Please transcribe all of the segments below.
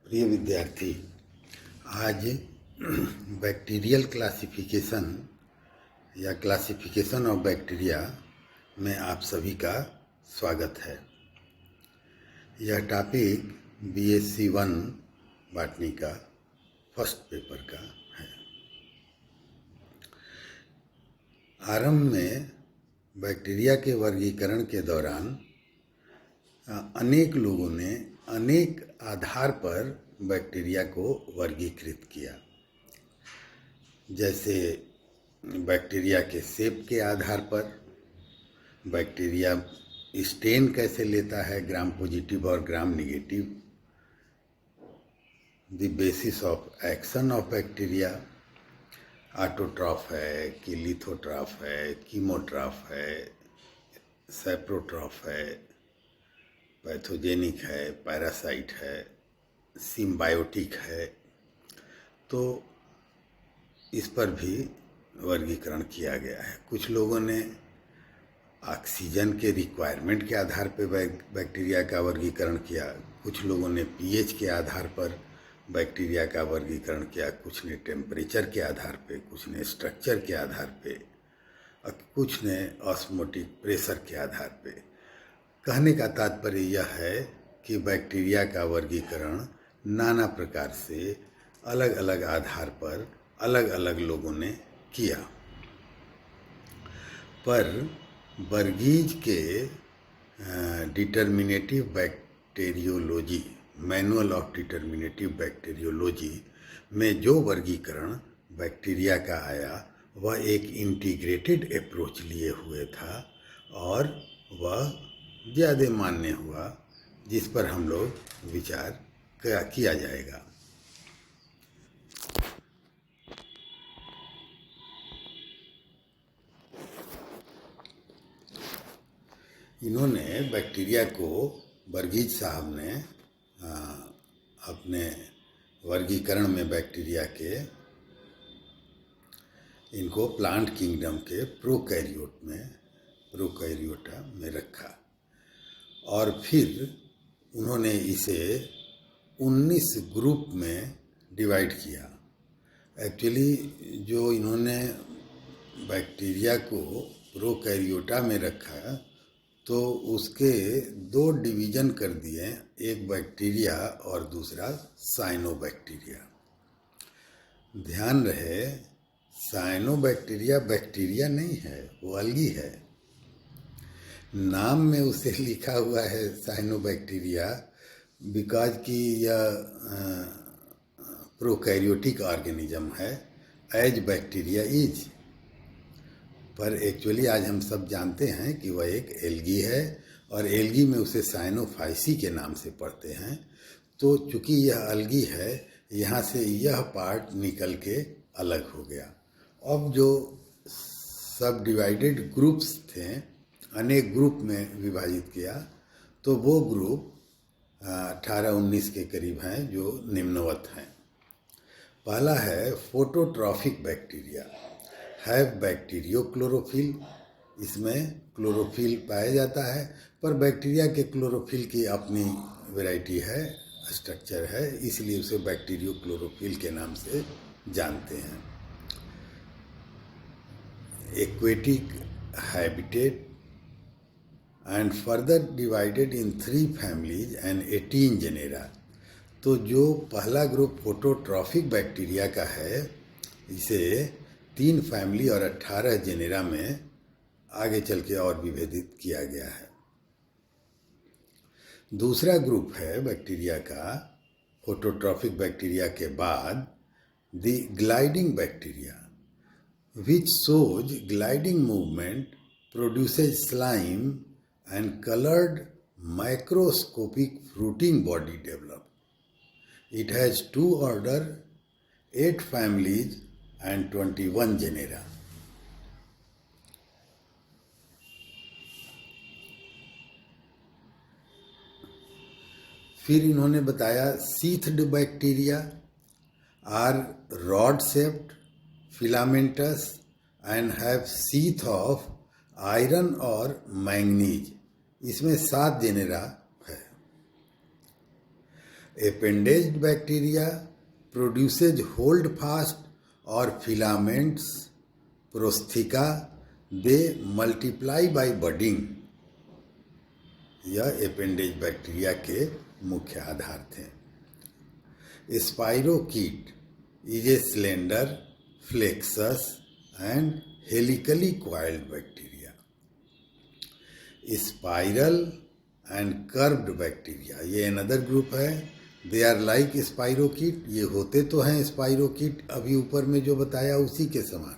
प्रिय विद्यार्थी, आज बैक्टीरियल क्लासिफिकेशन या क्लासिफिकेशन ऑफ बैक्टीरिया में आप सभी का स्वागत है। यह टॉपिक BSc 1 बॉटनी का फर्स्ट पेपर का है। आरंभ में बैक्टीरिया के वर्गीकरण के दौरान अनेक लोगों ने अनेक आधार पर बैक्टीरिया को वर्गीकृत किया, जैसे बैक्टीरिया के शेप के आधार पर, बैक्टीरिया स्टेन कैसे लेता है, ग्राम पॉजिटिव और ग्राम negative, the basis of action of bacteria, autotroph है कि लिथोट्रॉफ है, कीमोट्रॉफ है, सैप्रोट्रॉफ है, पैथोजेनिक है, पैरासाइट है, सिम्बायोटिक है। तो इस पर भी वर्गीकरण किया गया है। कुछ लोगों ने ऑक्सीजन के रिक्वायरमेंट के आधार पर बैक्टीरिया का वर्गीकरण किया, कुछ लोगों ने pH के आधार पर बैक्टीरिया का वर्गीकरण किया, कुछ ने टेम्परेचर के आधार पे, कुछ ने स्ट्रक्चर के आधार पे और कुछ ने ऑस्मोटिक प्रेशर के आधार पे। कहने का तात्पर्य यह है कि बैक्टीरिया का वर्गीकरण नाना प्रकार से अलग अलग आधार पर अलग अलग लोगों ने किया, पर बर्गीज के determinative bacteriology, manual of determinative bacteriology में जो वर्गीकरण बैक्टीरिया का आया वह एक इंटीग्रेटेड अप्रोच लिए हुए था और वह ज़्यादा मान्य हुआ, जिस पर हम लोग विचार किया जाएगा। इन्होंने बैक्टीरिया को, बर्गीज साहब ने अपने वर्गीकरण में बैक्टीरिया के इनको प्लांट किंगडम के प्रोकैरियोटा में रखा और फिर उन्होंने इसे 19 ग्रुप में डिवाइड किया। एक्चुअली जो इन्होंने बैक्टीरिया को प्रोकैरियोटा में रखा तो उसके 2 डिवीज़न कर दिए, एक बैक्टीरिया और दूसरा साइनोबैक्टीरिया। ध्यान रहे, साइनोबैक्टीरिया बैक्टीरिया नहीं है, वो अलगी है। नाम में उसे लिखा हुआ है साइनोबैक्टीरिया बिकॉज कि यह प्रोकैरियोटिक ऑर्गेनिज्म है एज बैक्टीरिया इज, पर एक्चुअली आज हम सब जानते हैं कि वह एक एल्गी है और एल्गी में उसे साइनोफाइसी के नाम से पढ़ते हैं। तो चूँकि यह अलगी है, यहाँ से यह पार्ट निकल के अलग हो गया। अब जो सब डिवाइडेड ग्रुप्स थे, अनेक ग्रुप में विभाजित किया, तो वो ग्रुप 18-19 के करीब हैं जो निम्नवत हैं। पहला है phototrophic bacteria, have bacterio chlorophyll. इसमें क्लोरोफिल पाया जाता है, पर बैक्टीरिया के क्लोरोफिल की अपनी वैरायटी है, स्ट्रक्चर है, इसलिए उसे बैक्टीरियो क्लोरोफिल के नाम से जानते हैं। Aquatic habitat and further divided in 3 families and 18 genera. तो जो पहला ग्रुप फोटोट्रॉफिक बैक्टीरिया का है, इसे 3 फैमिली और 18 जेनेरा में आगे चल के और विभेदित किया गया है। दूसरा ग्रुप है बैक्टीरिया का, फोटोट्रॉफिक बैक्टीरिया के बाद, the gliding bacteria which shows gliding movement, produces slime and colored microscopic fruiting body develop. It has 2 order, 8 families and 21 genera. फिर इन्होंने बताया sheathed bacteria are rod shaped, filamentous and have sheath of iron और manganese. इसमें 7 genera है। Appendaged bacteria produces hold fast or filaments, prostheca. They multiply by budding. यह appendage bacteria के मुख्य आधार थे. Spirochaete is a slender, flexus and helically coiled bacteria. Spiral and curved bacteria, ये another group है. They are like spirochete, ये होते तो हैं स्पाइरोकीट अभी ऊपर में जो बताया उसी के समान,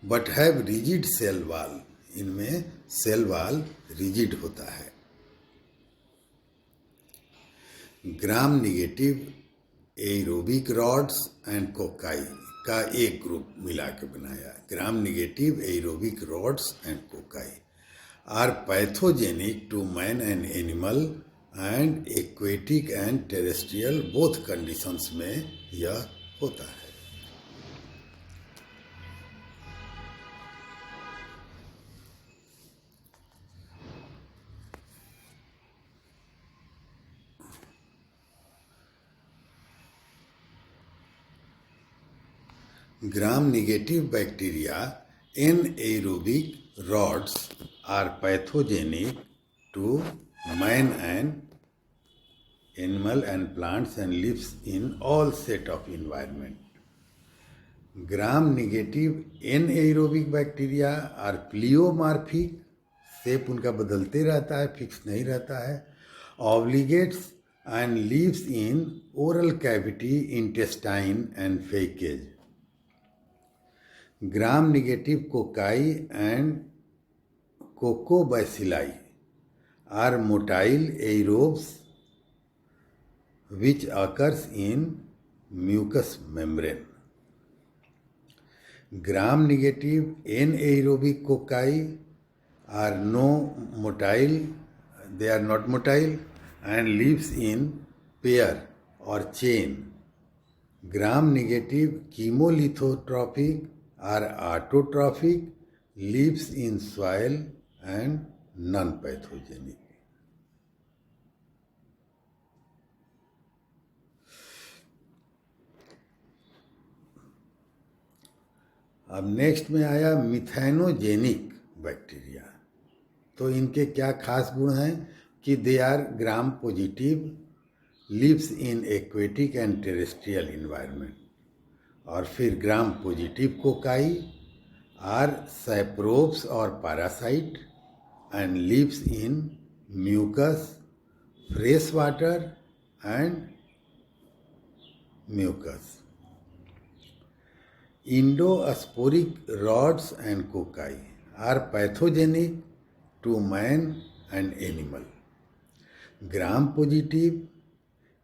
but have rigid cell wall, इनमें सेल वॉल रिजिड होता है. Gram negative aerobic rods and cocci का एक ग्रुप मिला के बनाया. Gram negative aerobic rods and cocci are pathogenic to man and animal and aquatic and terrestrial both conditions में यह होता है. Gram-negative bacteria anaerobic rods are pathogenic to man and animal and plants and lives in all set of environment. Gram-negative anaerobic bacteria are pleomorphic, shape उनका बदलते रहता है, fix नहीं रहता है. Obligates and lives in oral cavity, intestine and fecage. Gram-negative cocci and cocobacilli are motile aerobes which occurs in mucous membrane. Gram-negative anaerobic cocci are they are not motile and lives in pair or chain. Gram-negative chemolithotrophic are autotrophic, lives in soil and non-pathogenic. अब next में आया methanogenic bacteria. तो इनके क्या खास गुण हैं कि they are gram positive, lives in aquatic and terrestrial environment. और फिर gram positive cocci are saprobes और parasite and lives in mucus, fresh water and mucus. Endosporic rods and cocci are pathogenic to man and animal. Gram positive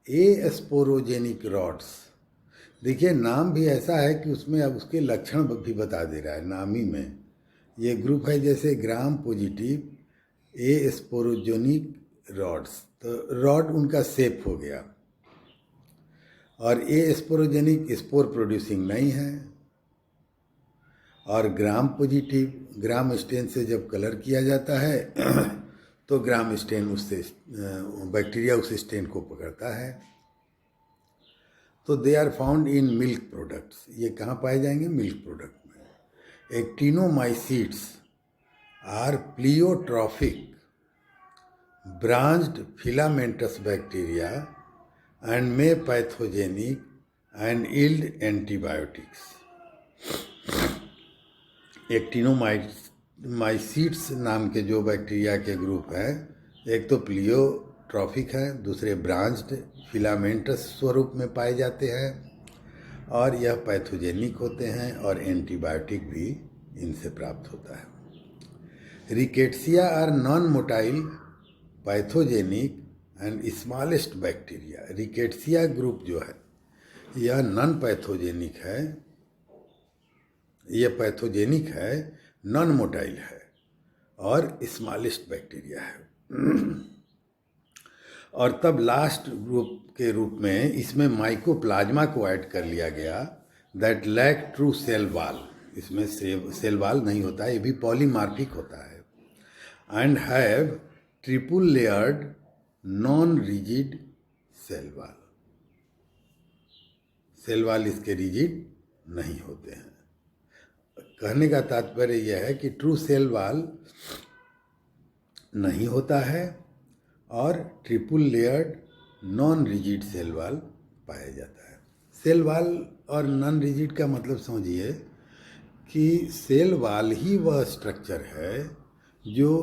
asporogenic rods, देखिए नाम भी ऐसा है कि उसमें अब उसके लक्षण भी बता दे रहा है नाम ही में. ये ग्रुप है जैसे ग्राम पॉजिटिव एस्पोरोजेनिक रॉड्स, तो रॉड उनका शेप हो गया. और एस्पोरोजेनिक स्पोर प्रोड्यूसिंग नहीं है. और ग्राम पॉजिटिव, ग्राम स्टेन से जब कलर किया जाता है तो ग्राम स्टेन उससे बैक्टीरिया उस स्टेन को पकड़ता है. तो they are found in milk products. ये कहाँ पाए जाएंगे? मिल्क प्रोडक्ट में. Actinomycetes are pleiotrophic branched filamentous bacteria and may pathogenic and yield antibiotics. Actinomycetes नाम के जो बैक्टीरिया के ग्रुप है, एक तो प्लियोट्रॉफिक है, दूसरे ब्रांच्ड फिलामेंटस स्वरूप में पाए जाते हैं और यह पैथोजेनिक होते हैं और एंटीबायोटिक भी इनसे प्राप्त होता है. Rickettsia are non motile, pathogenic and smallest bacteria. Rickettsia group जो है यह नॉन पैथोजेनिक है, यह पैथोजेनिक है, नॉन मोटाइल है और स्मॉलेस्ट बैक्टीरिया है. और तब लास्ट ग्रुप के रूप में इसमें माइकोप्लाज्मा को ऐड कर लिया गया, that lack true cell wall. इसमें सेल वॉल नहीं होता है, ये भी पॉलीमार्फिक होता है. And have triple layered non rigid cell wall. Cell wall इसके रिजिड नहीं होते हैं। कहने का तात्पर्य यह है कि ट्रू सेल वाल नहीं होता है और triple layered non rigid cell wall पाया जाता है। सेल वाल और नॉन रिजिड का मतलब समझिए कि सेल वाल ही वह स्ट्रक्चर है जो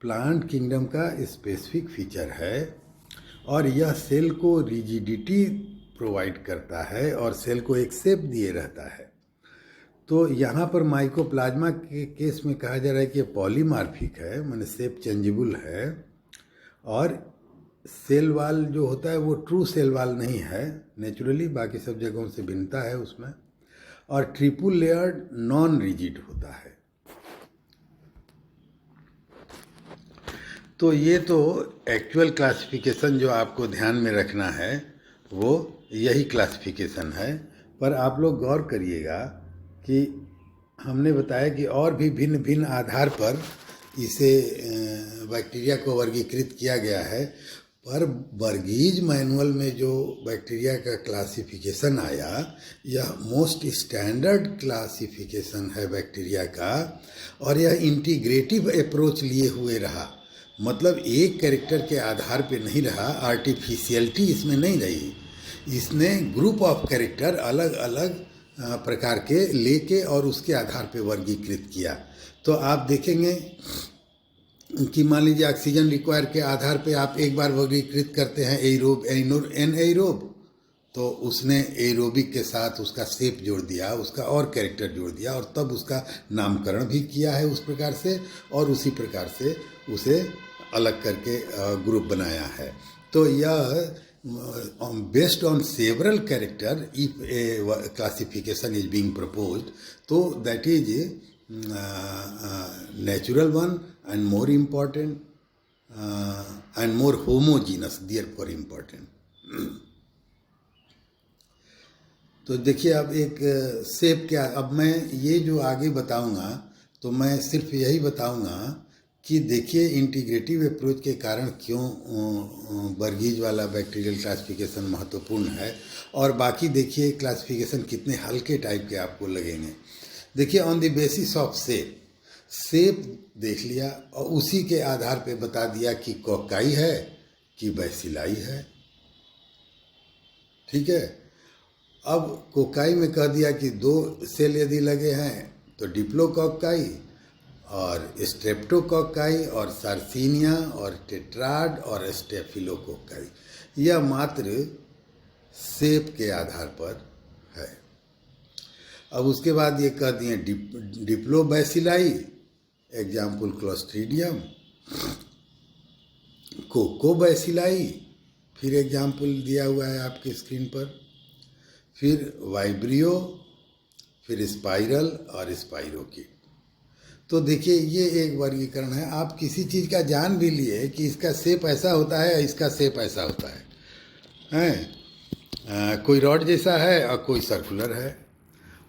प्लांट किंगडम का स्पेसिफिक फीचर है और यह सेल को रिजिडिटी प्रोवाइड करता है और सेल को एक शेप दिए रहता है। तो यहाँ पर माइकोप्लाज्मा के केस में कहा जा रहा है कि ये पॉलीमार्फिक है, माने शेप चेंजेबल है, और सेल वाल जो होता है वो ट्रू सेल वाल नहीं है नेचुरली, बाकी सब जगहों से भिन्नता है उसमें, और ट्रिपल लेयर्ड नॉन रिजिड होता है। तो ये तो एक्चुअल क्लासिफिकेशन जो आपको ध्यान में रखना है वो यही क्लासिफिकेशन है। पर आप लोग गौर करिएगा कि हमने बताया कि और भी भिन्न भिन्न आधार पर इसे बैक्टीरिया को वर्गीकृत किया गया है, पर बर्गीज मैनुअल में जो बैक्टीरिया का क्लासिफिकेशन आया यह मोस्ट स्टैंडर्ड क्लासिफिकेशन है बैक्टीरिया का, और यह इंटीग्रेटिव अप्रोच लिए हुए रहा। मतलब एक कैरेक्टर के आधार पे नहीं रहा, आर्टिफिशियलिटी इसमें नहीं रही। इसने ग्रुप ऑफ कैरेक्टर अलग अलग प्रकार के लेके और उसके आधार पे वर्गीकृत किया। तो आप देखेंगे कि मान लीजिए ऑक्सीजन रिक्वायर के आधार पे आप एक बार वर्गीकृत करते हैं एरोब एनएरोब, तो उसने एरोबिक के साथ उसका शेप जोड़ दिया, उसका और कैरेक्टर जोड़ दिया और तब उसका नामकरण भी किया है उस प्रकार से, और उसी प्रकार से उसे अलग करके ग्रुप बनाया है। तो यह based on several character, if a classification is being proposed, so that is natural one and more important and more homogeneous, therefore important. तो देखिए अब एक शेप क्या, अब मैं ये जो आगे बताऊंगा तो मैं सिर्फ यही बताऊंगा कि देखिए इंटीग्रेटिव अप्रोच के कारण क्यों बर्गीज वाला बैक्टीरियल क्लासिफिकेशन महत्वपूर्ण है, और बाकी देखिए क्लासिफिकेशन कितने हल्के टाइप के आपको लगेंगे। देखिए on the basis of shape देख लिया और उसी के आधार पे बता दिया कि कोकाई है कि बैसिलाई है। ठीक है, अब कोकाई में कह दिया कि 2 सेल यदि लगे हैं तो डिप्लोकोकाई और स्ट्रेप्टोकोकाई और सार्सिनिया और टेट्राड और स्टेफिलोकोकाई, यह मात्र शेप के आधार पर है। अब उसके बाद ये कह दिए डिप्लोबैसिलाई, एग्जाम्पल क्लोस्ट्रीडियम, कोकोबैसिलाई, फिर एग्जाम्पल दिया हुआ है आपके स्क्रीन पर, फिर वाइब्रियो, फिर स्पाइरल और स्पाइरोकिट। तो देखिए ये एक वर्गीकरण है। आप किसी चीज़ का जान भी लिए कि इसका शेप ऐसा होता है, इसका शेप ऐसा होता है, कोई रॉड जैसा है और कोई सर्कुलर है,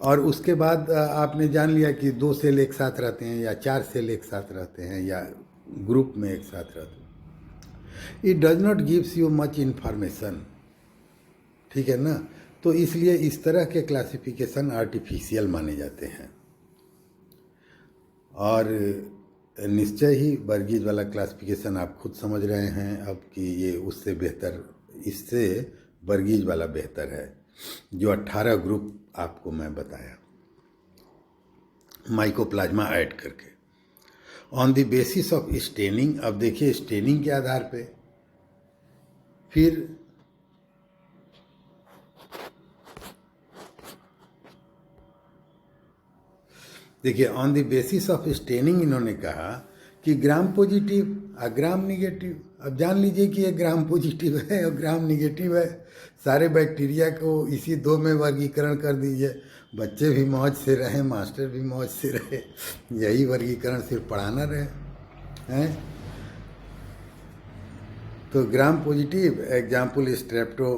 और उसके बाद आपने जान लिया कि 2 सेल एक साथ रहते हैं या 4 सेल एक साथ रहते हैं या ग्रुप में एक साथ रहते हैं। It does not gives you much information, ठीक है ना। तो इसलिए इस तरह के क्लासिफिकेशन आर्टिफिशियल माने जाते हैं, और निश्चय ही बर्गीज वाला क्लासिफिकेशन आप खुद समझ रहे हैं अब कि ये उससे बेहतर, इससे बर्गीज वाला बेहतर है जो 18 ग्रुप आपको मैं बताया माइकोप्लाज्मा ऐड करके। On the basis of staining, अब देखिए स्टेनिंग के आधार पे, फिर देखिए on the basis of staining इन्होंने कहा कि ग्राम पॉजिटिव और ग्राम निगेटिव। अब जान लीजिए कि ये ग्राम पॉजिटिव है और ग्राम निगेटिव है, सारे बैक्टीरिया को इसी 2 में वर्गीकरण कर दीजिए, बच्चे भी मौज से रहे, मास्टर भी मौज से रहे, यही वर्गीकरण सिर्फ पढ़ाना रहे हैं। तो ग्राम पॉजिटिव एग्जाम्पल स्ट्रेप्टोकोकाई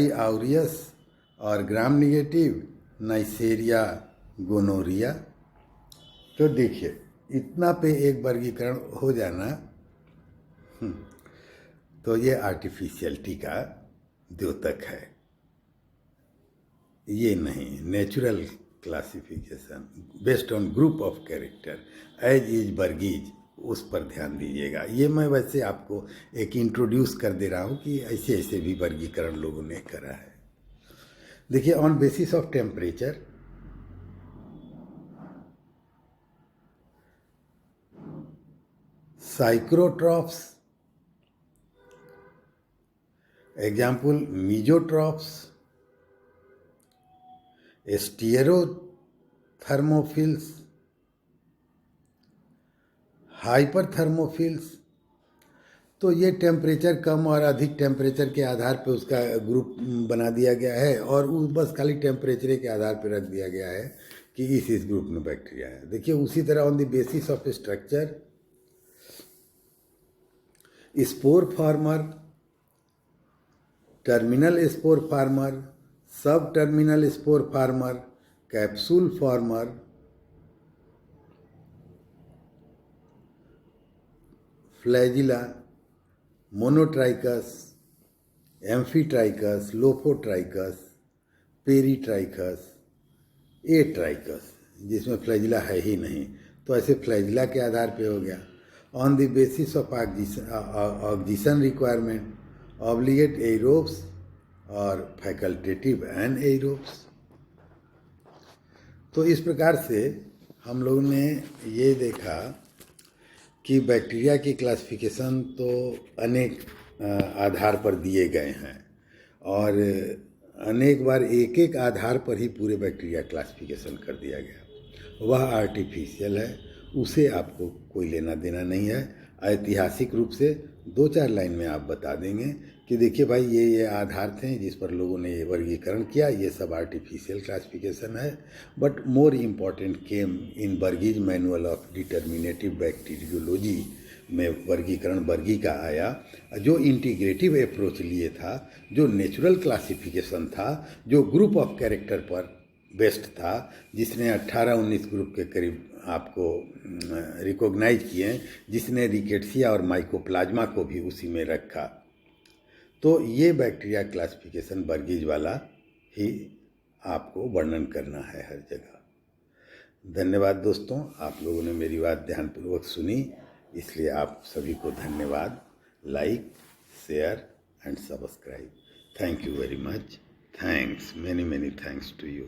आउरियस, और ग्राम निगेटिव नाइसेरिया गोनोरिया। तो देखिए इतना पे एक वर्गीकरण हो जाना, तो ये आर्टिफिशियलिटी का द्योतक है। ये नहीं, natural classification based on group of character as is वर्गीज, उस पर ध्यान दीजिएगा। ये मैं वैसे आपको एक इंट्रोड्यूस कर दे रहा हूँ कि ऐसे ऐसे भी वर्गीकरण लोगों ने करा है। देखिए, on basis of temperature, psychrotrophs, example mesotrophs, stearothermophiles, hyperthermophiles. तो ये टेम्परेचर कम और अधिक टेम्परेचर के आधार पे उसका ग्रुप बना दिया गया है, और वो बस खाली टेम्परेचर के आधार पे रख दिया गया है कि इस ग्रुप में बैक्टीरिया है। देखिए, उसी तरह on the basis of structure, spore former, terminal spore former, subterminal spore former, capsule former, flagella, monotrichous, amphitrichous, lophotrichous, peritrichous, atrichous, जिसमें फ्लैजिला है ही नहीं, तो ऐसे फ्लैजिला के आधार पे हो गया। On the basis of oxygen requirement, obligate aerobes और फैकल्टेटिव एंड एरोब्स। तो इस प्रकार से हम लोगों ने ये देखा कि बैक्टीरिया की क्लासिफिकेशन तो अनेक आधार पर दिए गए हैं, और अनेक बार एक एक आधार पर ही पूरे बैक्टीरिया क्लासिफिकेशन कर दिया गया। वह आर्टिफिशियल है, उसे आपको कोई लेना देना नहीं है। ऐतिहासिक रूप से 2-4 लाइन में आप बता देंगे कि देखिए भाई, ये आधार थे जिस पर लोगों ने ये वर्गीकरण किया, ये सब आर्टिफिशियल क्लासिफिकेशन है। But more important came in वर्गीज मैनुअल ऑफ डिटर्मिनेटिव बैक्टीरियोलॉजी में वर्गीकरण वर्गी का आया, जो इंटीग्रेटिव अप्रोच लिए था, जो नेचुरल क्लासिफिकेशन था, जो ग्रुप ऑफ कैरेक्टर पर बेस्ड था, जिसने 18-19 ग्रुप के करीब आपको रिकॉग्नाइज किए, जिसने रिकेट्सिया और माइकोप्लाज्मा को भी उसी में रखा। तो ये बैक्टीरिया क्लासिफिकेशन वर्गीज वाला ही आपको वर्णन करना है हर जगह। धन्यवाद दोस्तों, आप लोगों ने मेरी बात ध्यानपूर्वक सुनी, इसलिए आप सभी को धन्यवाद। Like, share and subscribe. Thank you very much. Thanks, many many thanks to you.